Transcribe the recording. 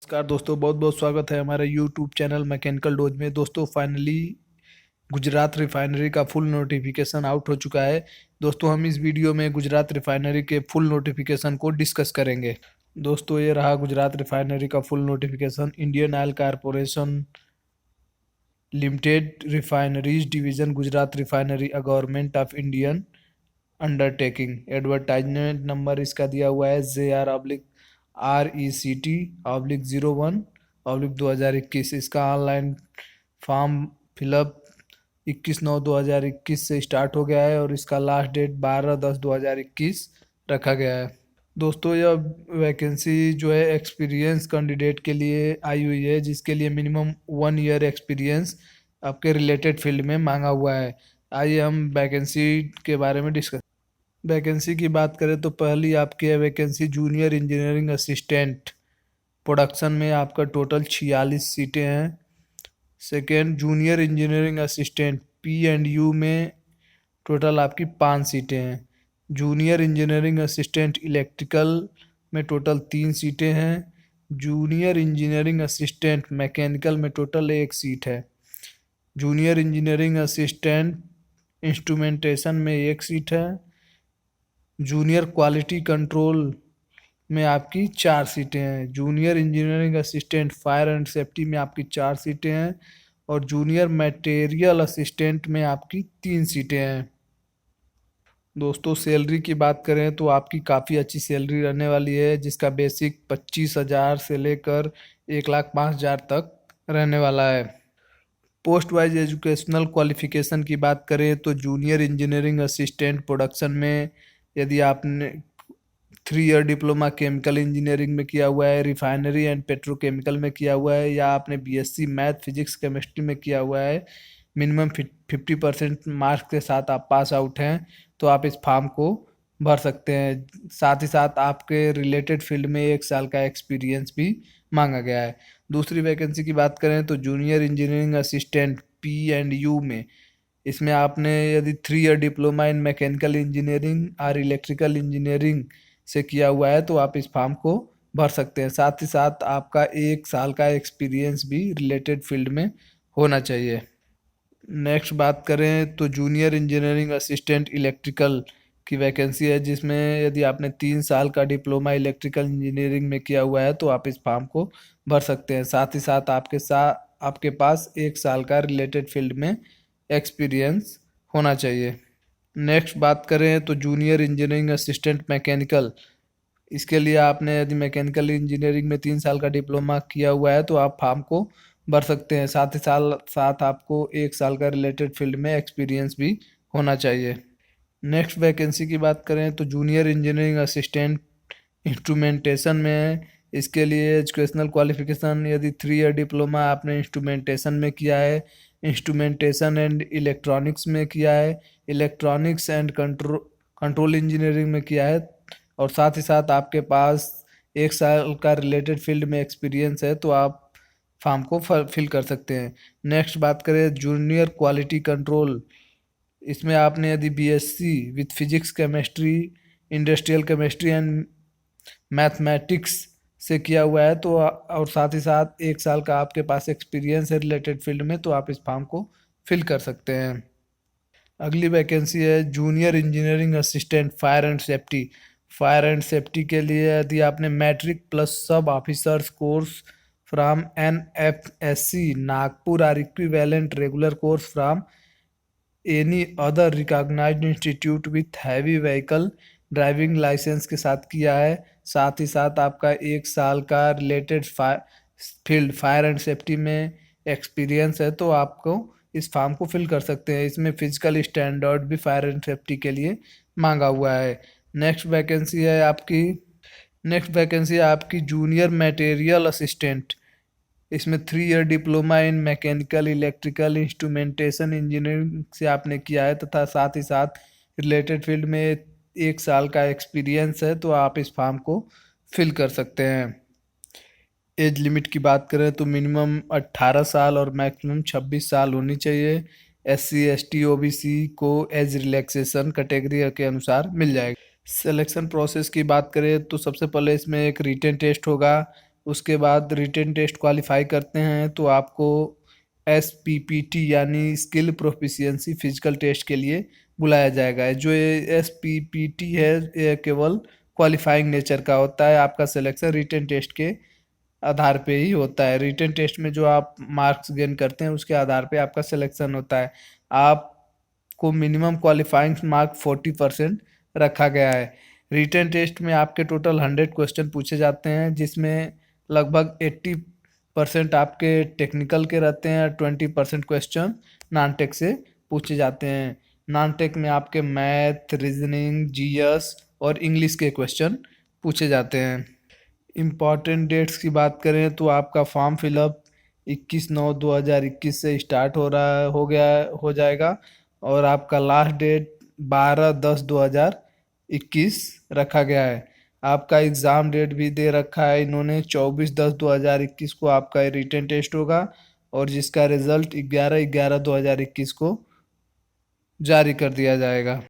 नमस्कार दोस्तों, बहुत बहुत स्वागत है हमारे यूट्यूब चैनल मैकेनिकल डोज में। दोस्तों फाइनली गुजरात रिफाइनरी का फुल नोटिफिकेशन आउट हो चुका है। दोस्तों हम इस वीडियो में गुजरात रिफाइनरी के फुल नोटिफिकेशन को डिस्कस करेंगे। दोस्तों ये रहा गुजरात रिफाइनरी का full notification. Indian oil corporation limited refineries division Gujarat refinery a government of Indian undertaking. Advertisement number इसका दिया हुआ है JR/RECT/01/2021। इसका ऑनलाइन फॉर्म फिलअप 21/9/2021 से स्टार्ट हो गया है और इसका लास्ट डेट 12/10/2021 रखा गया है। दोस्तों यह वैकेंसी जो है एक्सपीरियंस कैंडिडेट के लिए आई हुई है, जिसके लिए मिनिमम 1 ईयर एक्सपीरियंस आपके रिलेटेड फील्ड में मांगा हुआ है। आइए हम वैकेंसी के बारे में डिस्कस। वैकेंसी की बात करें तो पहली आपकी है vacancy junior engineering assistant production में, आपका टोटल 46 सीटें हैं। Second junior engineering assistant P&U में टोटल आपकी 5 सीटें हैं। जूनियर इंजीनियरिंग असिस्टेंट इलेक्ट्रिकल में टोटल 3 सीटें हैं। जूनियर इंजीनियरिंग असिस्टेंट मैकेनिकल में टोटल 1 सीट है। जूनियर इंजीनियरिंग असिस्टेंट इंस्ट्रूमेंटेशन में 1 सीट है। जूनियर क्वालिटी कंट्रोल में आपकी 4 सीटें हैं। Junior engineering assistant fire and safety में आपकी 4 सीटें हैं और जूनियर मटेरियल असिस्टेंट में आपकी 3 सीटें हैं। दोस्तों सैलरी की बात करें तो आपकी काफ़ी अच्छी सैलरी रहने वाली है, जिसका बेसिक 25,000 से लेकर 1,05,000 तक रहने वाला है। पोस्ट वाइज एजुकेशनल क्वालिफिकेशन की बात करें तो जूनियर इंजीनियरिंग असिस्टेंट प्रोडक्शन में यदि आपने 3 ईयर डिप्लोमा केमिकल इंजीनियरिंग में किया हुआ है, रिफाइनरी एंड पेट्रोकेमिकल में किया हुआ है, या आपने BSc मैथ फिजिक्स केमिस्ट्री में किया हुआ है, मिनिमम 50% मार्क्स के साथ आप पास आउट हैं, तो आप इस फॉर्म को भर सकते हैं। साथ ही साथ आपके रिलेटेड फील्ड में 1 साल का एक्सपीरियंस भी मांगा गया है। दूसरी वैकेंसी की बात करें तो जूनियर इंजीनियरिंग असिस्टेंट P&U में, इसमें आपने यदि 3 year diploma in mechanical engineering और इलेक्ट्रिकल इंजीनियरिंग से किया हुआ है तो आप इस फॉर्म को भर सकते हैं। साथ ही साथ आपका 1 साल का एक्सपीरियंस भी रिलेटेड फील्ड में होना चाहिए। नेक्स्ट बात करें तो जूनियर इंजीनियरिंग असिस्टेंट इलेक्ट्रिकल की वैकेंसी है, जिसमें यदि आपने 3 साल का डिप्लोमा इलेक्ट्रिकल इंजीनियरिंग में किया हुआ है तो आप इस फॉर्म को भर सकते हैं। साथ ही साथ आपके पास 1 साल का रिलेटेड फील्ड में एक्सपीरियंस होना चाहिए। नेक्स्ट बात करें तो जूनियर इंजीनियरिंग असिस्टेंट मैकेनिकल, इसके लिए आपने यदि मैकेनिकल इंजीनियरिंग में 3 साल का डिप्लोमा किया हुआ है तो आप फॉर्म को भर सकते हैं। साथ आपको 1 साल का रिलेटेड फील्ड में एक्सपीरियंस भी होना चाहिए। नेक्स्ट वैकेंसी की बात करें तो जूनियर इंजीनियरिंग असिस्टेंट इंस्ट्रूमेंटेशन में है। इसके लिए एजुकेशनल क्वालिफिकेशन यदि 3 ईयर डिप्लोमा आपने इंस्ट्रूमेंटेशन में किया है, इंस्ट्रूमेंटेशन एंड इलेक्ट्रॉनिक्स में किया है, इलेक्ट्रॉनिक्स एंड कंट्रोल इंजीनियरिंग में किया है, और साथ ही साथ आपके पास 1 साल का रिलेटेड फील्ड में एक्सपीरियंस है तो आप फॉर्म को फिल कर सकते हैं। नेक्स्ट बात करें जूनियर क्वालिटी कंट्रोल, इसमें आपने यदि BSc with physics chemistry industrial chemistry and mathematics से किया हुआ है तो और साथ ही साथ 1 साल का आपके पास एक्सपीरियंस है रिलेटेड फील्ड में, तो आप इस फॉर्म को फिल कर सकते हैं। अगली वैकेंसी है junior engineering assistant fire and safety. Fire and safety के लिए यदि आपने matric plus sub officers course from NFSC Nagpur or equivalent regular course from any other recognised institute with heavy vehicle driving licence के साथ किया है। साथ ही साथ आपका 1 साल का related field fire and safety में एक्सपीरियंस है तो आपको इस फॉर्म को फिल कर सकते हैं। इसमें फिजिकल स्टैंडर्ड भी फायर एंड सेफ्टी के लिए मांगा हुआ है। नेक्स्ट वैकेंसी है आपकी जूनियर मटेरियल असिस्टेंट। इसमें 3 year diploma in mechanical electrical instrumentation engineering से आपने किया है तथा साथ ही साथ रिलेटेड फील्ड में 1 साल का एक्सपीरियंस है तो आप इस फॉर्म को फिल कर सकते हैं। एज लिमिट की बात करें तो मिनिमम 18 साल और मैक्सिमम 26 साल होनी चाहिए। SC ST OBC को एज रिलैक्सेशन कैटेगरी के अनुसार मिल जाएगा। सिलेक्शन प्रोसेस की बात करें तो सबसे पहले इसमें एक रिटन टेस्ट होगा, उसके बाद रिटन टेस्ट क्वालिफाई करते हैं तो आपको SPPT यानी स्किल प्रोफिशिएंसी फिजिकल टेस्ट के लिए बुलाया जाएगा। जो ये SPPT है ये केवल क्वालिफाइंग नेचर का होता है, आपका सिलेक्शन रिटन टेस्ट के आधार पे ही होता है। रिटन टेस्ट में जो आप मार्क्स गेन करते हैं उसके आधार पे आपका सिलेक्शन होता है। आपको मिनिमम क्वालिफाइंग मार्क 40% रखा गया है। रिटन टेस्ट में आपके टोटल 100 क्वेश्चन पूछे जाते हैं, जिसमें लगभग 80% आपके टेक्निकल के रहते हैं, 20% क्वेश्चन नॉन टेक से पूछे जाते हैं। नॉन टेक में आपके मैथ, रीजनिंग, जीएस और इंग्लिश के क्वेश्चन पूछे जाते हैं। इम्पॉर्टेंट डेट्स की बात करें तो आपका फॉर्म फिलअप 21/9/2021 से स्टार्ट हो जाएगा और आपका लास्ट डेट 12/10/2021 रखा गया है। आपका एग्ज़ाम डेट भी दे रखा है इन्होंने, 24/10/2021 को आपका रिटन टेस्ट होगा और जिसका रिजल्ट 11/11/2021 को जारी कर दिया जाएगा।